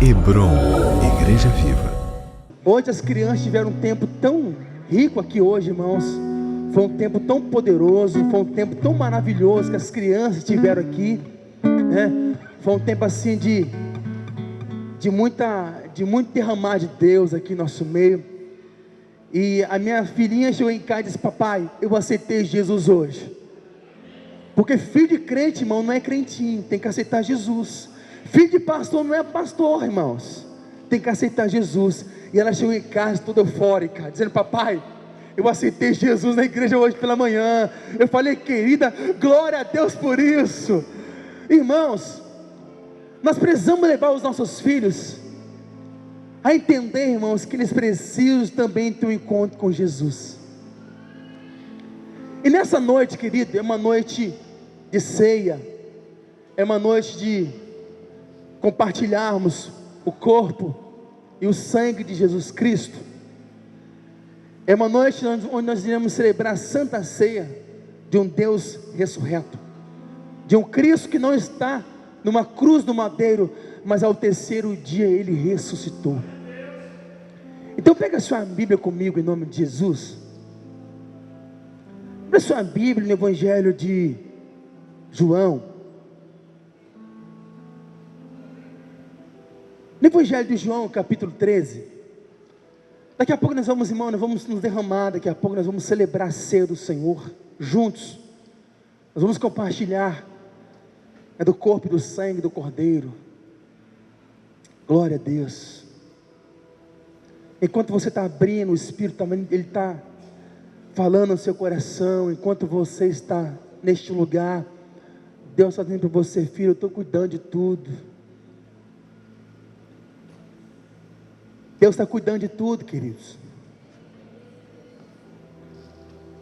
Hebron, Igreja Viva. Hoje as crianças tiveram um tempo tão rico aqui hoje, irmãos. Foi um tempo tão poderoso, foi um tempo tão maravilhoso que as crianças tiveram aqui, né? Foi um tempo assim de muito derramar de Deus aqui no nosso meio. E a minha filhinha chegou em casa e disse: papai, eu aceitei Jesus hoje. Porque filho de crente, irmão, não é crentinho, tem que aceitar Jesus. Filho de pastor não é pastor, irmãos, tem que aceitar Jesus. E ela chegou em casa toda eufórica, dizendo: papai, eu aceitei Jesus na igreja hoje pela manhã. Eu falei: querida, glória a Deus por isso. Irmãos, nós precisamos levar os nossos filhos a entender, irmãos, que eles precisam também ter um encontro com Jesus. E nessa noite, querido, é uma noite de ceia, é uma noite de compartilharmos o corpo e o sangue de Jesus Cristo. É uma noite onde nós iremos celebrar a Santa Ceia de um Deus ressurreto, de um Cristo que não está numa cruz do madeiro, mas ao terceiro dia Ele ressuscitou. Então pega a sua Bíblia comigo em nome de Jesus. Abra sua Bíblia no Evangelho de João. No Evangelho de João, capítulo 13. Daqui a pouco nós vamos, irmão, nós vamos nos derramar. Daqui a pouco nós vamos celebrar a ceia do Senhor juntos. Nós vamos compartilhar do corpo e do sangue do Cordeiro. Glória a Deus. Enquanto você está abrindo, o Espírito também, Ele está falando no seu coração. Enquanto você está neste lugar, Deus está dizendo para você: filho, eu estou cuidando de tudo. Deus está cuidando de tudo, queridos.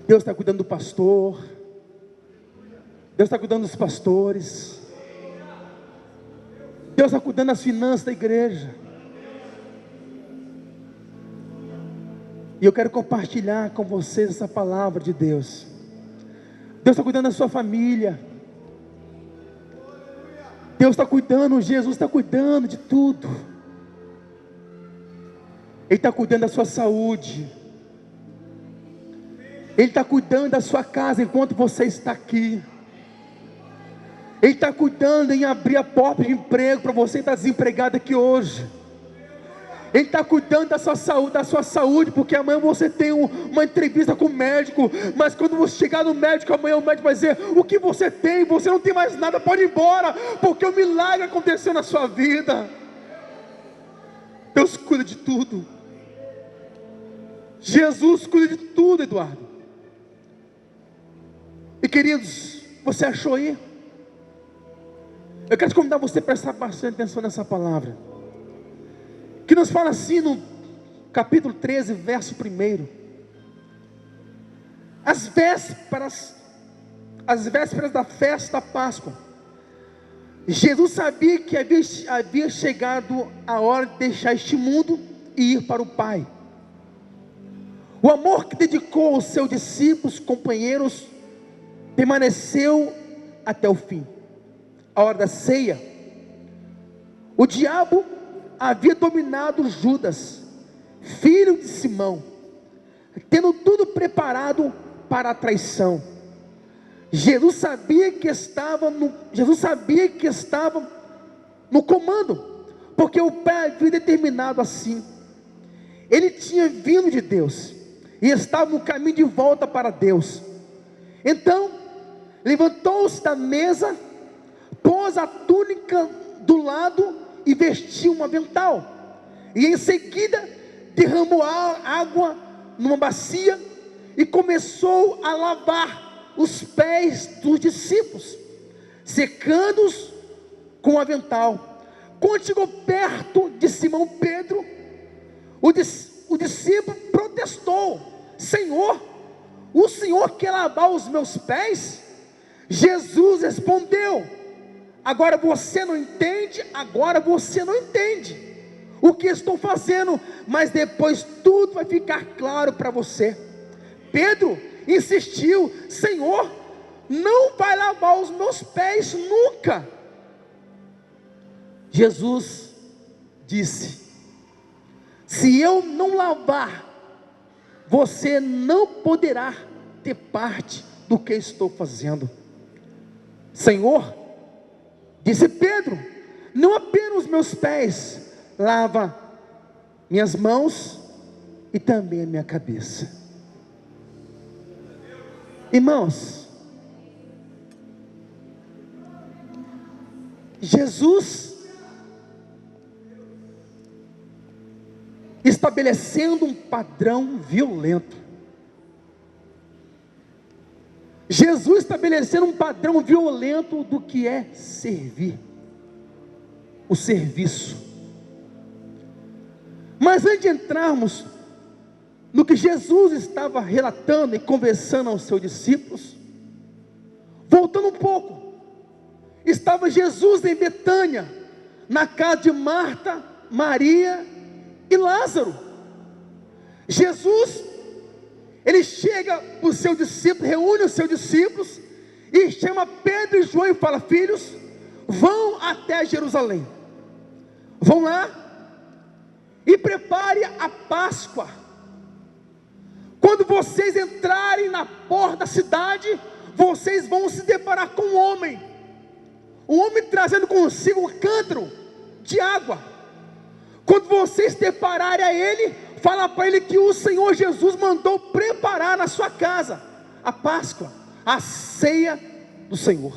Deus está cuidando do pastor. Deus está cuidando dos pastores. Deus está cuidando das finanças da igreja. E eu quero compartilhar com vocês essa palavra de Deus. Deus está cuidando da sua família. Deus está cuidando, Jesus está cuidando de tudo. Ele está cuidando da sua saúde. Ele está cuidando da sua casa enquanto você está aqui. Ele está cuidando em abrir a porta de emprego para você que está desempregado aqui hoje. Ele está cuidando da sua saúde, porque amanhã você tem uma entrevista com o médico, mas quando você chegar no médico, amanhã o médico vai dizer: o que você tem? Você não tem mais nada, pode ir embora, porque o milagre aconteceu na sua vida. Deus cuida de tudo. Jesus cuida de tudo, Eduardo. E queridos, você achou aí? Eu quero te convidar você a prestar bastante atenção nessa palavra, que nos fala assim no capítulo 13, verso 1. As vésperas da festa da Páscoa, Jesus sabia que havia chegado a hora de deixar este mundo e ir para o Pai. O amor que dedicou aos seus discípulos, companheiros, permaneceu até o fim. A hora da ceia, o diabo havia dominado Judas, filho de Simão, tendo tudo preparado para a traição. Jesus sabia que estava no comando, porque o Pai havia determinado assim. Ele tinha vindo de Deus e estava no caminho de volta para Deus. Então levantou-se da mesa, pôs a túnica do lado e vestiu um avental, e em seguida derramou água numa bacia e começou a lavar os pés dos discípulos, secando-os com o avental. Quando chegou perto de Simão Pedro, o discípulo protestou: Senhor, o Senhor quer lavar os meus pés? Jesus respondeu: agora você não entende o que estou fazendo, mas depois tudo vai ficar claro para você. Pedro insistiu: Senhor, não vai lavar os meus pés nunca. Jesus disse: se eu não lavar, você não poderá ter parte do que estou fazendo. Senhor, disse Pedro, não apenas os meus pés, lava minhas mãos e também a minha cabeça. Irmãos, Jesus estabelecendo um padrão violento. Jesus estabelecendo um padrão violento do que é servir, o serviço. Mas antes de entrarmos no que Jesus estava relatando e conversando aos seus discípulos, voltando um pouco, estava Jesus em Betânia, na casa de Marta, Maria e Lázaro. Jesus, ele chega para os seus discípulos, reúne os seus discípulos, e chama Pedro e João e fala: filhos, vão até Jerusalém, vão lá e prepare a Páscoa. Quando vocês entrarem na porta da cidade, vocês vão se deparar com um homem trazendo consigo um cântaro de água. Quando vocês se depararem a ele, fala para ele que o Senhor Jesus mandou preparar na sua casa a Páscoa, a ceia do Senhor.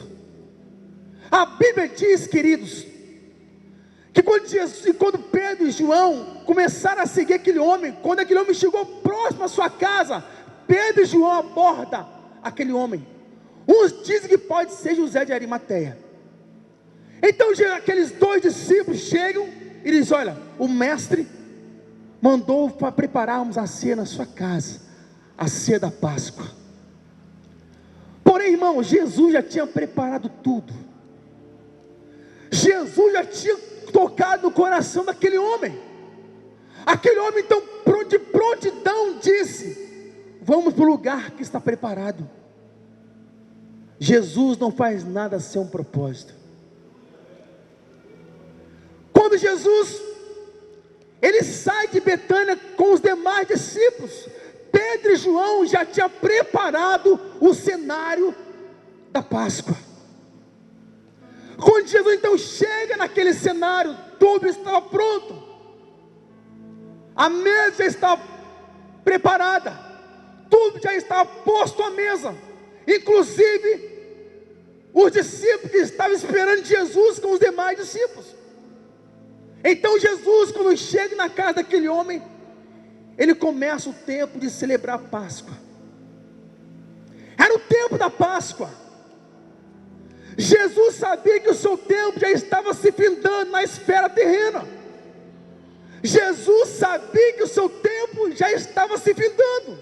A Bíblia diz, queridos, que quando Pedro e João começaram a seguir aquele homem, quando aquele homem chegou próximo à sua casa, Pedro e João abordam aquele homem. Uns dizem que pode ser José de Arimateia. Então aqueles dois discípulos chegam e dizem: olha, o mestre mandou para prepararmos a ceia na sua casa, a ceia da Páscoa. Porém, irmão, Jesus já tinha preparado tudo. Jesus já tinha tocado no coração daquele homem. Aquele homem então de prontidão disse: vamos para o lugar que está preparado. Jesus não faz nada sem um propósito. Quando Jesus ele sai de Betânia com os demais discípulos, Pedro e João já tinham preparado o cenário da Páscoa. Quando Jesus então chega naquele cenário, tudo estava pronto, a mesa já estava preparada, tudo já estava posto à mesa, inclusive os discípulos que estavam esperando Jesus com os demais discípulos. Então Jesus, quando chega na casa daquele homem, ele começa o tempo de celebrar a Páscoa. Era o tempo da Páscoa. Jesus sabia que o seu tempo já estava se findando na esfera terrena. Jesus sabia que o seu tempo já estava se findando.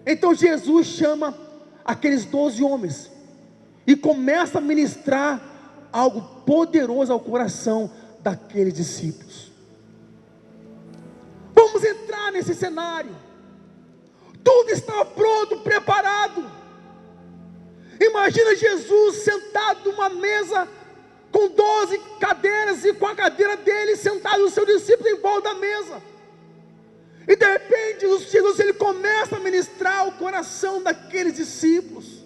Então Jesus chama aqueles 12 homens e começa a ministrar algo poderoso ao coração daqueles discípulos. Vamos entrar nesse cenário. Tudo estava pronto, preparado. Imagina Jesus sentado numa mesa com 12 cadeiras, e com a cadeira dele sentado os seus discípulos em volta da mesa. E de repente Jesus ele começa a ministrar o coração daqueles discípulos.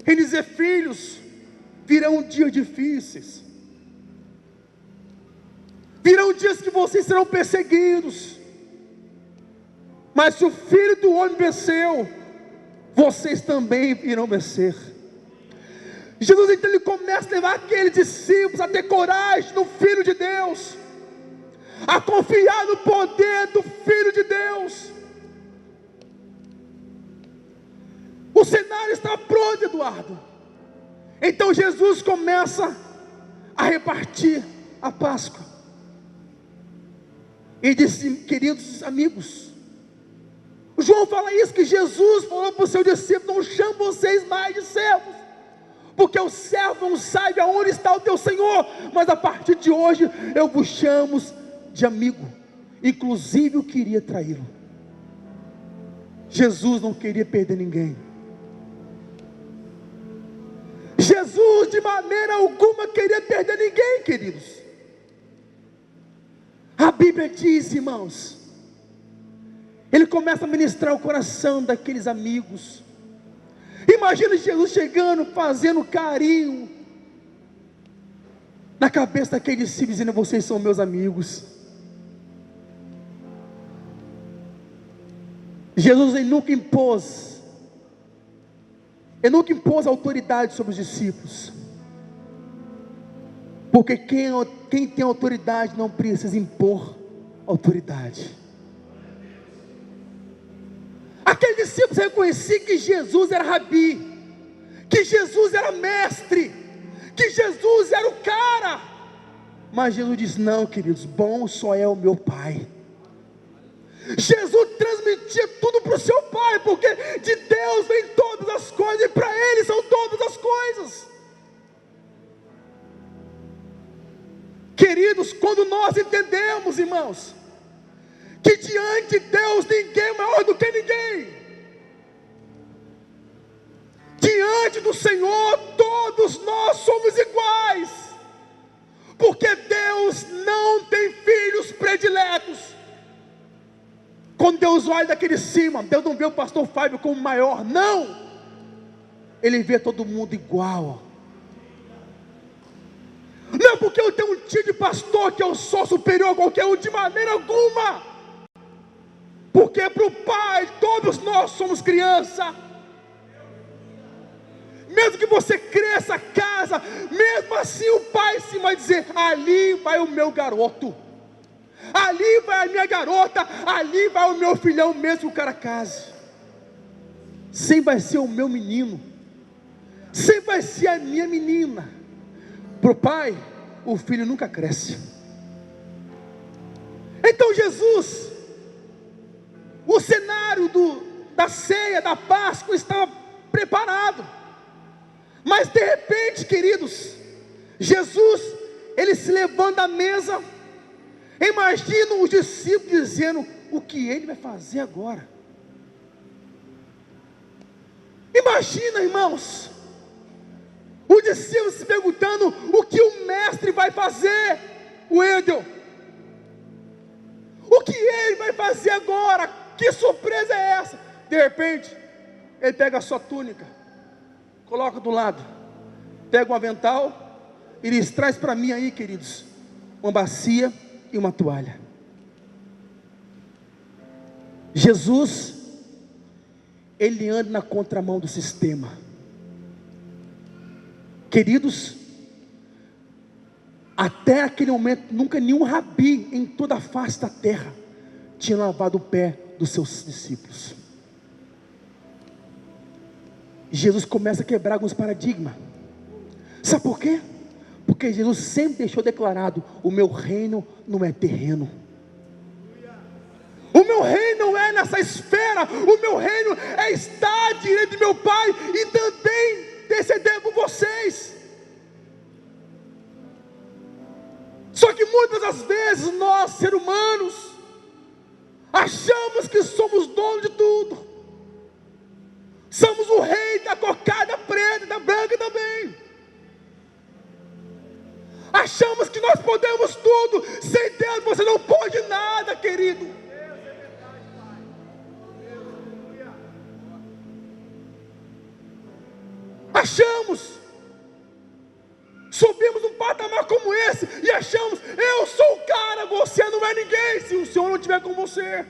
Ele diz: filhos, virão dias difíceis, virão dias que vocês serão perseguidos, mas se o Filho do Homem venceu, vocês também irão vencer. Jesus então ele começa a levar aqueles discípulos a ter coragem no Filho de Deus, a confiar no poder do Filho de Deus. O cenário está pronto, Eduardo. Então Jesus começa a repartir a Páscoa. E disse: queridos amigos, João fala isso, que Jesus falou para os seus discípulos: não chamo vocês mais de servos, porque o servo não sabe aonde está o teu Senhor, mas a partir de hoje eu vos chamo de amigo. Inclusive eu queria traí-lo. Jesus não queria perder ninguém. Jesus de maneira alguma queria perder ninguém, queridos. Bíblia diz, irmãos, ele começa a ministrar o coração daqueles amigos. Imagina Jesus chegando, fazendo carinho na cabeça daqueles discípulos, dizendo: vocês são meus amigos. Jesus ele nunca impôs autoridade sobre os discípulos, porque quem tem autoridade não precisa impor autoridade. Aqueles discípulos reconheciam que Jesus era rabi, que Jesus era mestre, que Jesus era o cara, mas Jesus diz: não, queridos, bom só é o meu Pai. Jesus transmitia tudo para o seu Pai, porque de Deus vem todas as coisas, e para Ele são todas as coisas. Queridos, quando nós entendemos, irmãos, que diante de Deus ninguém é maior do que ninguém, diante do Senhor todos nós somos iguais, porque Deus não tem filhos prediletos. Quando Deus olha daqui de cima, Deus não vê o pastor Fábio como maior, não, Ele vê todo mundo igual. Não é porque eu tenho um tio de pastor que eu sou superior a qualquer um, de maneira alguma, porque para o Pai todos nós somos criança. Mesmo que você cresça, casa, mesmo assim o Pai sim vai dizer: ali vai o meu garoto, ali vai a minha garota, ali vai o meu filhão, mesmo que o cara case. Sempre vai ser o meu menino, sempre vai ser a minha menina. Para o Pai, o filho nunca cresce. Então Jesus, o cenário da ceia, da Páscoa estava preparado, mas de repente, queridos, Jesus, ele se levanta da mesa. Imagina os discípulos dizendo: o que ele vai fazer agora? Imagina, irmãos, os discípulos se perguntando: o que o mestre vai fazer? O Wendel, o que ele vai fazer agora? Que surpresa é essa? De repente, ele pega a sua túnica, coloca do lado, pega um avental e diz: traz para mim aí, queridos, uma bacia e uma toalha. Jesus, ele anda na contramão do sistema. Queridos, até aquele momento, nunca nenhum rabi em toda a face da terra tinha lavado o pé dos seus discípulos. Jesus começa a quebrar alguns paradigmas. Sabe por quê? Porque Jesus sempre deixou declarado: o meu reino não é terreno, o meu reino não é nessa esfera, o meu reino é estar diante de meu Pai e também interceder por vocês. Só que muitas das vezes nós, seres humanos, achamos que somos donos de tudo, somos o rei da cocada preta, da branca também. Achamos que nós podemos tudo, sem Deus você não pode nada, querido. Achamos, subimos um patamar como esse e achamos: eu sou o cara, você não é ninguém se o Senhor não estiver com você.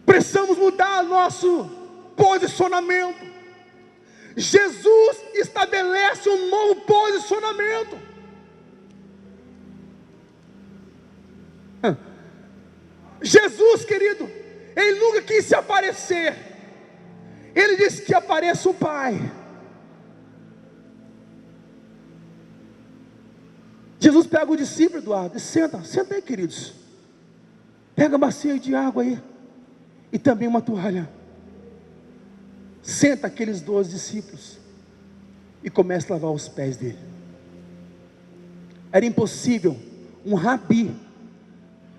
Precisamos mudar nosso posicionamento. Jesus estabelece um novo posicionamento. Jesus, querido, ele nunca quis se aparecer. Ele disse que apareça o Pai. Jesus pega o discípulo, Eduardo, e senta aí, queridos. Pega a bacia de água aí e também uma toalha. Senta aqueles 12 discípulos e começa a lavar os pés dele. Era impossível um rabi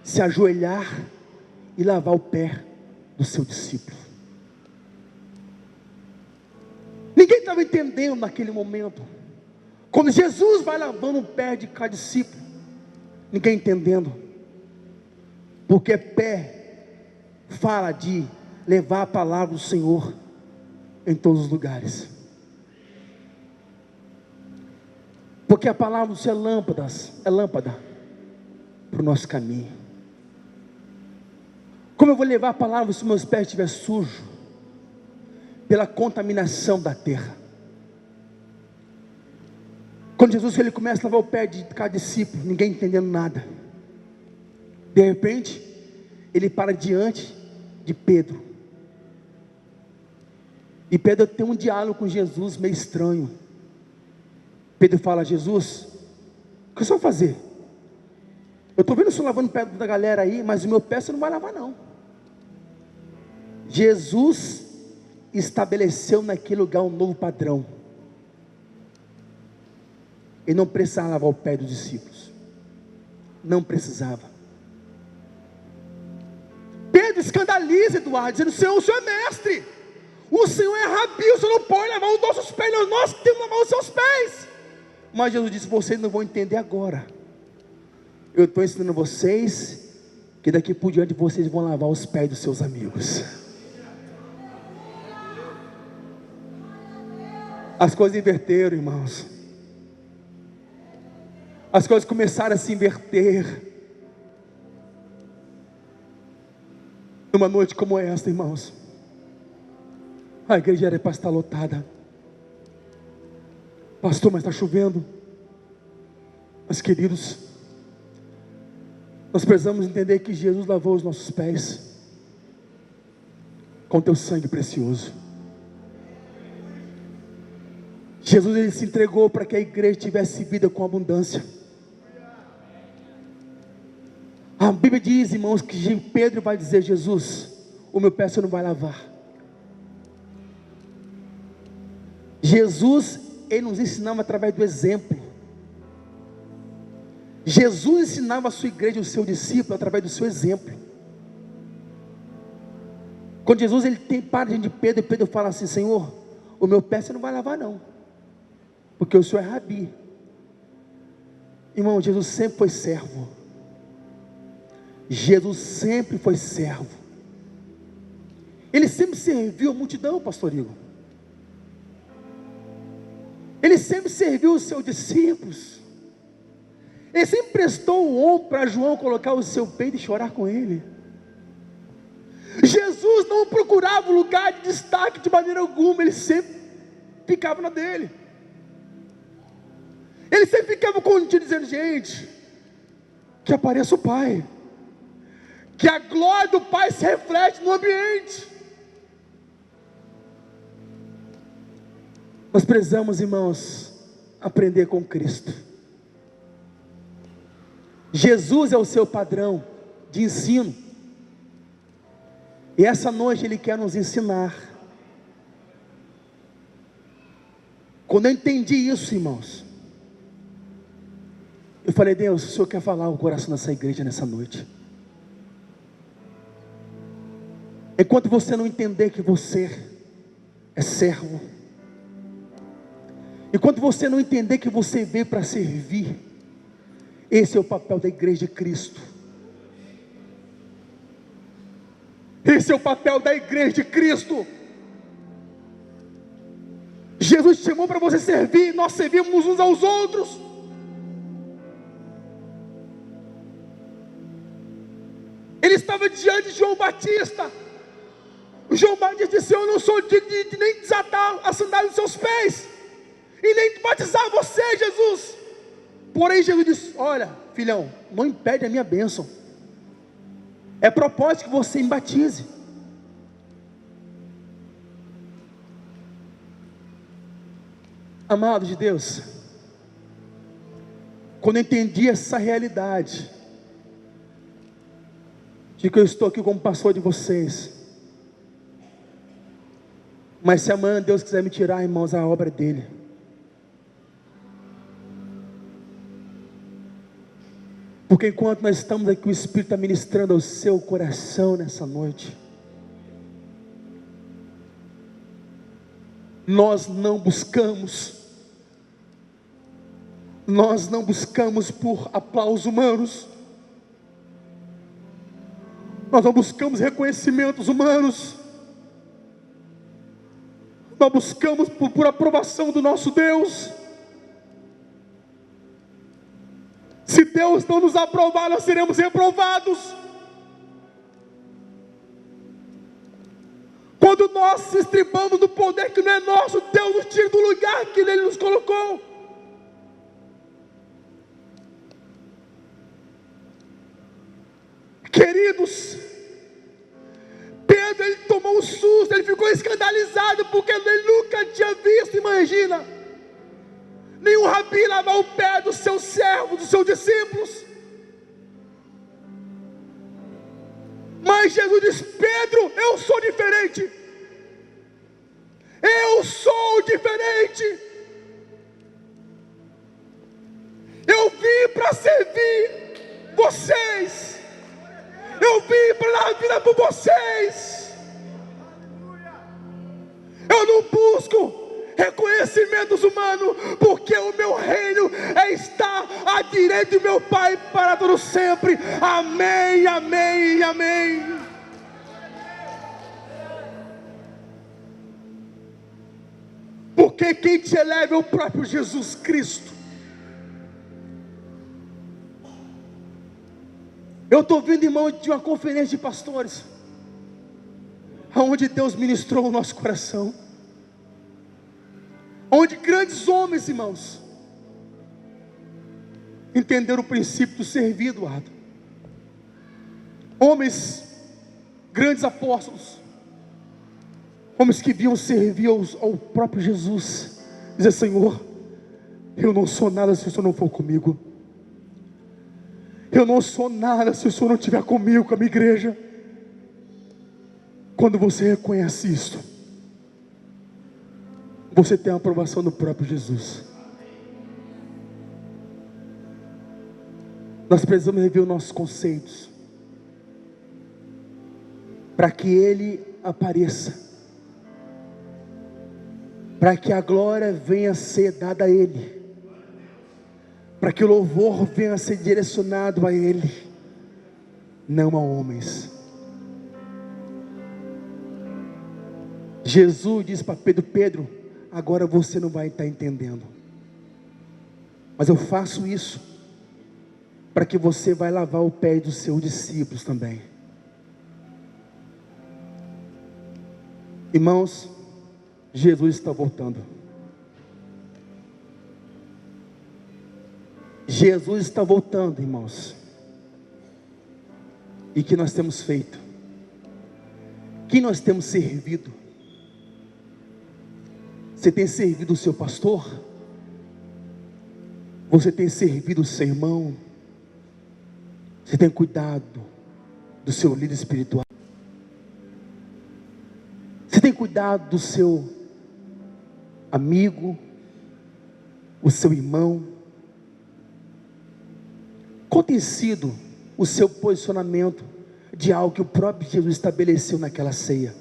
se ajoelhar e lavar o pé do seu discípulo. Ninguém estava entendendo naquele momento, Quando Jesus vai lavando o pé de cada discípulo, ninguém entendendo, porque pé fala de levar a palavra do Senhor em todos os lugares, porque a palavra do Senhor é lâmpada para o nosso caminho. Como eu vou levar a palavra se meus pés estiverem sujos pela contaminação da terra? Quando Jesus ele começa a lavar o pé de cada discípulo, ninguém entendendo nada, de repente ele para diante de Pedro, e Pedro tem um diálogo com Jesus meio estranho. Pedro fala: Jesus, o que o senhor vai fazer? Eu estou vendo o senhor lavando o pé da galera aí, mas o meu pé você não vai lavar não. Jesus estabeleceu naquele lugar um novo padrão. Ele não precisava lavar o pé dos discípulos, não precisava. Pedro escandaliza Eduardo, dizendo: o senhor é mestre, o senhor é rabi, o senhor não pode lavar os nossos pés, nós temos que lavar os seus pés. Mas Jesus disse: vocês não vão entender agora, eu estou ensinando vocês, que daqui por diante vocês vão lavar os pés dos seus amigos. As coisas inverteram, irmãos. As coisas começaram a se inverter. Numa noite como esta, irmãos, a igreja era para estar lotada. Pastor, mas está chovendo. Mas queridos, nós precisamos entender que Jesus lavou os nossos pés com teu sangue precioso. Jesus ele se entregou para que a igreja tivesse vida com abundância. A Bíblia diz, irmãos, que Pedro vai dizer: Jesus, o meu pé você não vai lavar. Jesus, ele nos ensinava através do exemplo. Jesus ensinava a sua igreja, o seu discípulo, através do seu exemplo. Quando Jesus ele tem para diante de Pedro, e Pedro fala assim: Senhor, o meu pé você não vai lavar não, porque o Senhor é rabi. Irmão, Jesus sempre foi servo. Jesus sempre foi servo. Ele sempre serviu a multidão, pastor Igor. Ele sempre serviu os seus discípulos. Ele sempre prestou o ombro para João colocar o seu peito e chorar com ele. Jesus não procurava um lugar de destaque de maneira alguma. Ele sempre ficava na dele. Ele sempre ficava contido, dizendo: gente, que apareça o Pai, que a glória do Pai se reflete no ambiente. Nós precisamos, irmãos, aprender com Cristo. Jesus é o seu padrão de ensino, e essa noite Ele quer nos ensinar. Quando eu entendi isso, irmãos, eu falei: Deus, o Senhor quer falar o coração dessa igreja nessa noite. Enquanto você não entender que você é servo, enquanto você não entender que você veio para servir, esse é o papel da igreja de Cristo. Esse é o papel da igreja de Cristo. Jesus te chamou para você servir, nós servimos uns aos outros. Ele estava diante de João Batista. João Batista disse: eu não sou digno de nem desatar a sandália dos seus pés, e nem de batizar você, Jesus. Porém Jesus disse: olha, filhão, não impede a minha bênção. É propósito que você me batize. Amados de Deus, quando eu entendi essa realidade, de que eu estou aqui como pastor de vocês, mas se amanhã Deus quiser me tirar, irmãos, a obra dele. Porque enquanto nós estamos aqui, o Espírito está ministrando ao seu coração nessa noite. Nós não buscamos Nós não buscamos por aplausos humanos, nós não buscamos reconhecimentos humanos, nós buscamos por aprovação do nosso Deus. Se Deus não nos aprovar, nós seremos reprovados. Quando nós se estribamos do poder que não é nosso, Deus nos tira do lugar que Ele nos colocou. Queridos, Pedro, ele tomou um susto, ele ficou escandalizado, porque ele nunca tinha visto, imagina, nenhum rabi lavar o pé dos seus servos, dos seus discípulos. Mas Jesus diz: Pedro, eu sou diferente, eu sou diferente, eu vim para servir vocês, eu vim para dar a vida por vocês. Eu não busco reconhecimentos humanos, porque o meu reino está à direita do meu Pai para todo sempre. Amém, amém, amém. Porque quem te eleva é o próprio Jesus Cristo. Eu estou vindo, irmão, de uma conferência de pastores, onde Deus ministrou o nosso coração, onde grandes homens, irmãos, entenderam o princípio do servir, Eduardo. Homens, grandes apóstolos, homens que viam servir ao próprio Jesus, dizer: Senhor, eu não sou nada se o Senhor não for comigo, eu não sou nada se o Senhor não estiver comigo, com a minha igreja. Quando você reconhece isso, você tem a aprovação do próprio Jesus. Nós precisamos rever os nossos conceitos, para que Ele apareça, para que a glória venha a ser dada a Ele, para que o louvor venha a ser direcionado a Ele, não a homens. Jesus disse para Pedro: Pedro, agora você não vai estar entendendo, mas eu faço isso para que você vai lavar o pé dos seus discípulos também. Irmãos, Jesus está voltando. Jesus está voltando, irmãos. E o que nós temos feito? O que nós temos servido? Você tem servido o seu pastor? Você tem servido o seu irmão? Você tem cuidado do seu líder espiritual? Você tem cuidado do seu amigo, o seu irmão? Qual tem sido o seu posicionamento de algo que o próprio Jesus estabeleceu naquela ceia?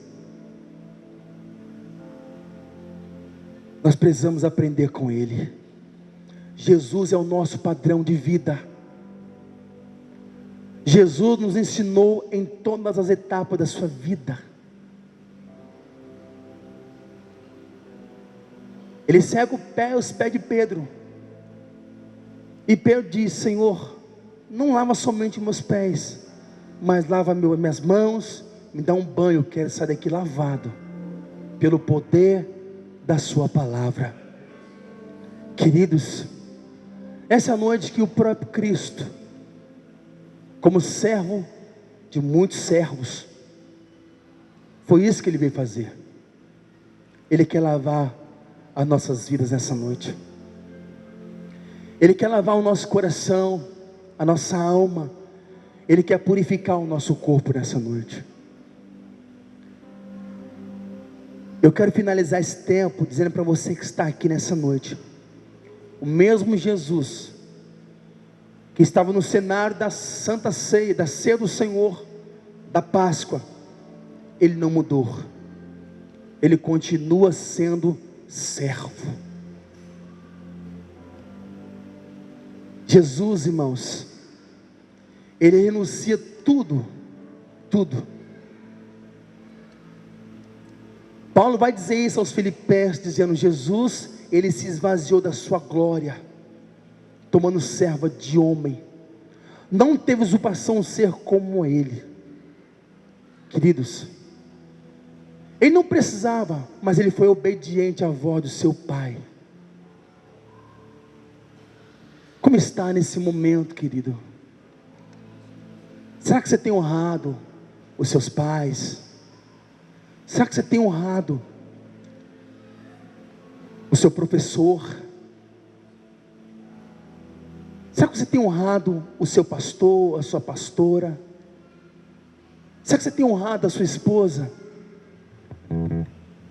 Nós precisamos aprender com Ele. Jesus é o nosso padrão de vida. Jesus nos ensinou em todas as etapas da sua vida. Ele cega os pés de Pedro, e Pedro diz: Senhor, não lava somente meus pés, mas lava minhas mãos, me dá um banho. Quero sair daqui lavado pelo poder da sua palavra. Queridos, essa é a noite que o próprio Cristo, como servo de muitos servos, foi isso que Ele veio fazer. Ele quer lavar as nossas vidas nessa noite. Ele quer lavar o nosso coração, a nossa alma. Ele quer purificar o nosso corpo nessa noite. Eu quero finalizar esse tempo dizendo para você que está aqui nessa noite: o mesmo Jesus que estava no cenário da Santa Ceia, da Ceia do Senhor, da Páscoa, Ele não mudou. Ele continua sendo servo. Jesus, irmãos, Ele renuncia tudo, tudo. Paulo vai dizer isso aos Filipenses, dizendo: Jesus, Ele se esvaziou da sua glória, tomando serva de homem, não teve usurpação ser como Ele. Queridos, Ele não precisava, mas Ele foi obediente à voz do seu Pai. Como está nesse momento, querido? Será que você tem honrado os seus pais? Será que você tem honrado o seu professor? Será que você tem honrado o seu pastor, a sua pastora? Será que você tem honrado a sua esposa?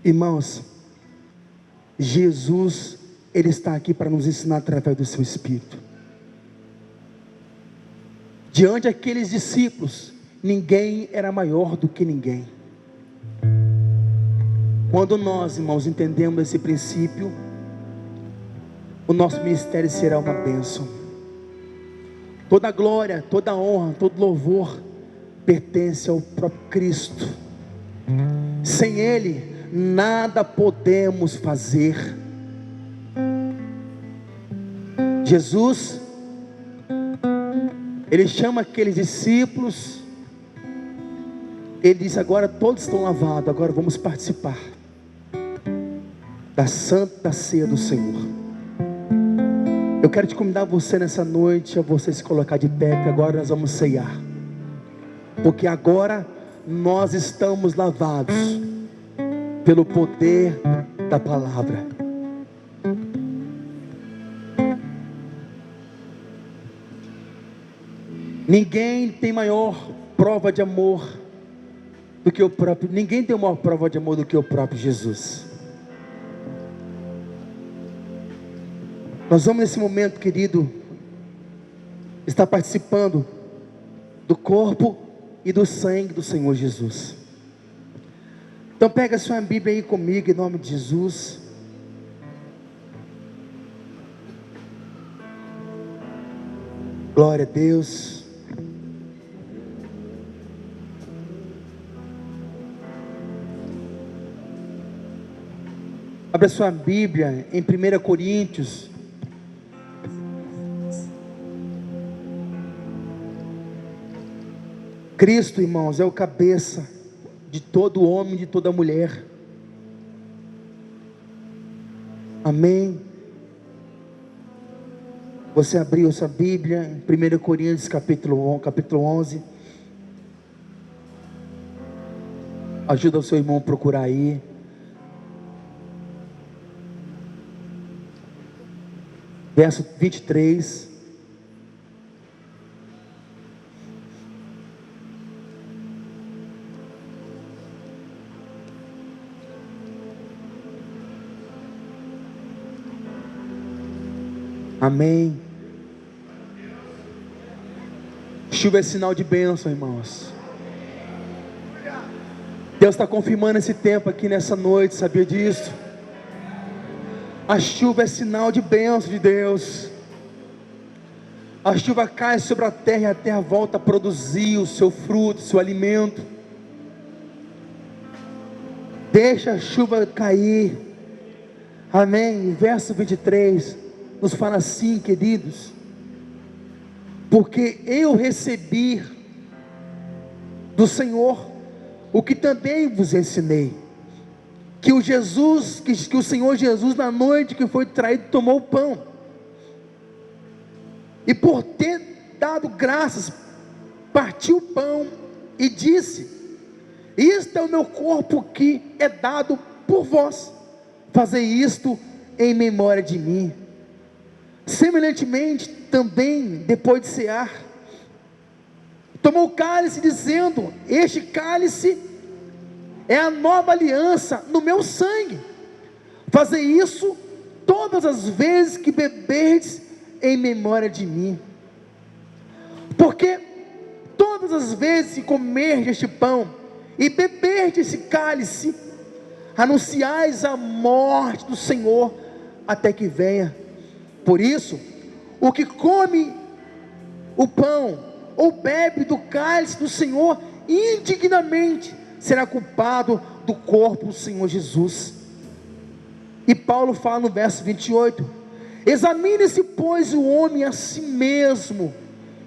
Irmãos, Jesus, Ele está aqui para nos ensinar através do seu Espírito. Diante daqueles discípulos, ninguém era maior do que ninguém. Quando nós, irmãos, entendemos esse princípio, o nosso ministério será uma bênção. Toda glória, toda honra, todo louvor pertence ao próprio Cristo. Sem Ele, nada podemos fazer. Jesus, Ele chama aqueles discípulos, Ele diz: agora todos estão lavados, agora vamos participar da Santa Ceia do Senhor. Eu quero te convidar você nessa noite, a você se colocar de pé, porque agora nós vamos ceiar, porque agora nós estamos lavados pelo poder da palavra. Ninguém tem maior prova de amor do que o próprio, ninguém tem maior prova de amor do que o próprio Jesus. Nós vamos nesse momento, querido, estar participando do corpo e do sangue do Senhor Jesus. Então pega a sua Bíblia aí comigo, em nome de Jesus. Glória a Deus. Abra a sua Bíblia em 1 Coríntios. Cristo, irmãos, é o cabeça de todo homem, de toda mulher. Amém. Você abriu sua Bíblia em 1 Coríntios capítulo 11. Ajuda o seu irmão a procurar aí. Verso 23. Amém. Chuva é sinal de bênção, irmãos. Deus está confirmando esse tempo aqui nessa noite, sabia disso? A chuva é sinal de bênção de Deus. A chuva cai sobre a terra e a terra volta a produzir o seu fruto, o seu alimento. Deixa a chuva cair. Amém. Verso 23 nos fala assim, queridos: porque eu recebi do Senhor o que também vos ensinei, que o Senhor Jesus, na noite que foi traído, tomou o pão, e por ter dado graças, partiu o pão e disse: isto é o meu corpo que é dado por vós, fazei isto em memória de mim. Semelhantemente também, depois de cear, tomou o cálice, dizendo: este cálice é a nova aliança no meu sangue, fazei isso todas as vezes que beberdes em memória de mim. Porque todas as vezes que comerdes este pão e beberdes esse cálice, anunciais a morte do Senhor até que venha. Por isso, O que come o pão ou bebe do cálice do Senhor indignamente será culpado do corpo do Senhor Jesus. E Paulo fala no verso 28: examine-se, pois, o homem a si mesmo,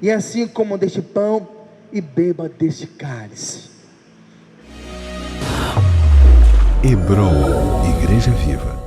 e assim coma deste pão e beba deste cálice. Hebron, Igreja Viva.